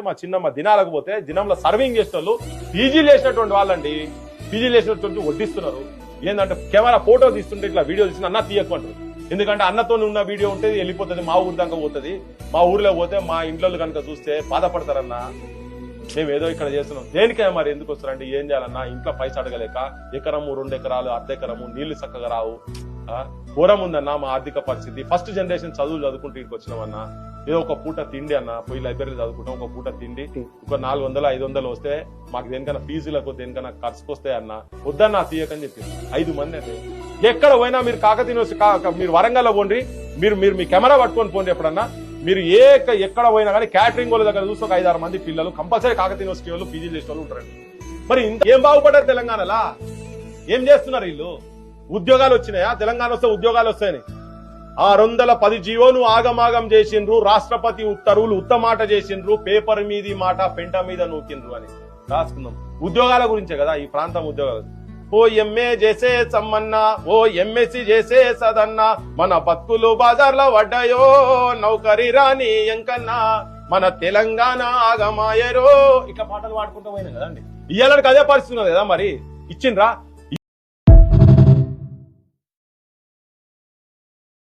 మా చిన్నమ్మ దినాలకు పోతే దినంలో సర్వింగ్ చేసేటోళ్ళు పీజీలు చేసినటువంటి వాళ్ళండి. పీజీలు చేసినటువంటి వడ్డిస్తున్నారు. ఏంటంటే కెమెరా ఫోటో తీస్తుంటే ఇట్లా వీడియో తీసిన అన్న తీయకుంటారు. ఎందుకంటే అన్నతో ఉన్న వీడియో ఉంటే వెళ్ళిపోతుంది, మా ఊరు దాకా పోతుంది. మా ఊర్లో పోతే మా ఇంట్లో కనుక చూస్తే బాధపడతారన్నా. మేము ఏదో ఇక్కడ చేస్తున్నాం దేనికే మరి ఎందుకు వస్తారంటే ఏం చేయాలన్నా ఇంట్లో పైసా అడగలేక ఎకరము 2 ఎకరాలు అర్ధ ఎకరము నీళ్లు చక్కగా రావు. ఘోరం ఉందన్నా మా ఆర్థిక పరిస్థితి. ఫస్ట్ జనరేషన్ చదువులు చదువుకుంటూ ఇంటికి వచ్చినామన్నా. ఏదో ఒక పూట తిండి అన్న, పోయి లైబ్రరీ చదువుకుంటాం, ఒక పూట తిండి ఒక 400-500 వస్తే మాకు దేనికన్నా ఫీజులకు దేనికన్నా ఖర్చుకు వస్తాయి అన్న. వద్దన్నా తీయకని చెప్పి 5 మంది అండి. ఎక్కడ పోయినా మీరు కాకతీయ మీరు వరంగల్లో పోండి, మీరు మీ కెమెరా పట్టుకొని పోండి. ఎప్పుడన్నా మీరు ఎక్కడ పోయినా కానీ క్యాటరింగ్ వాళ్ళ దగ్గర చూస్తే ఒక 5-6 మంది పిల్లలు కంపల్సరీ కాకతీయ యూనివర్సిటీ వాళ్ళు పీజీలు చేసే వాళ్ళు ఉంటారండి. మరి ఇంత ఏం బాగుపడ్డారు తెలంగాణలా? ఏం చేస్తున్నారు వీళ్ళు? ఉద్యోగాలు వచ్చినాయా? తెలంగాణ వస్తే ఉద్యోగాలు వస్తాయని 610 జీవోను ఆగమాగం చేసిండ్రు. రాష్ట్రపతి ఉత్తర్వులు ఉత్తమాట చేసిండ్రు. పేపర్ మీది మాట పెంట మీద నూకిండ్రు అని రాసుకుందాం. ఉద్యోగాల గురించే కదా ఈ ప్రాంతం ఉద్యోగాలు. ఓ ఎంఏ చేసే సమ్మన్న, ఓ ఎంఎస్సి చేసే సదన్న, మన బతుకులు బాజార్లో పడ్డాయో నౌకరీ రాని ఎంకన్నా, మన తెలంగాణ ఆగమాయరో. ఇట్లా పాటలు పాడుకుంటూ పోయినా కదండి. ఇయ్యాలకి అదే పరిస్థితి ఉన్నది కదా. మరి ఇచ్చిండ్రా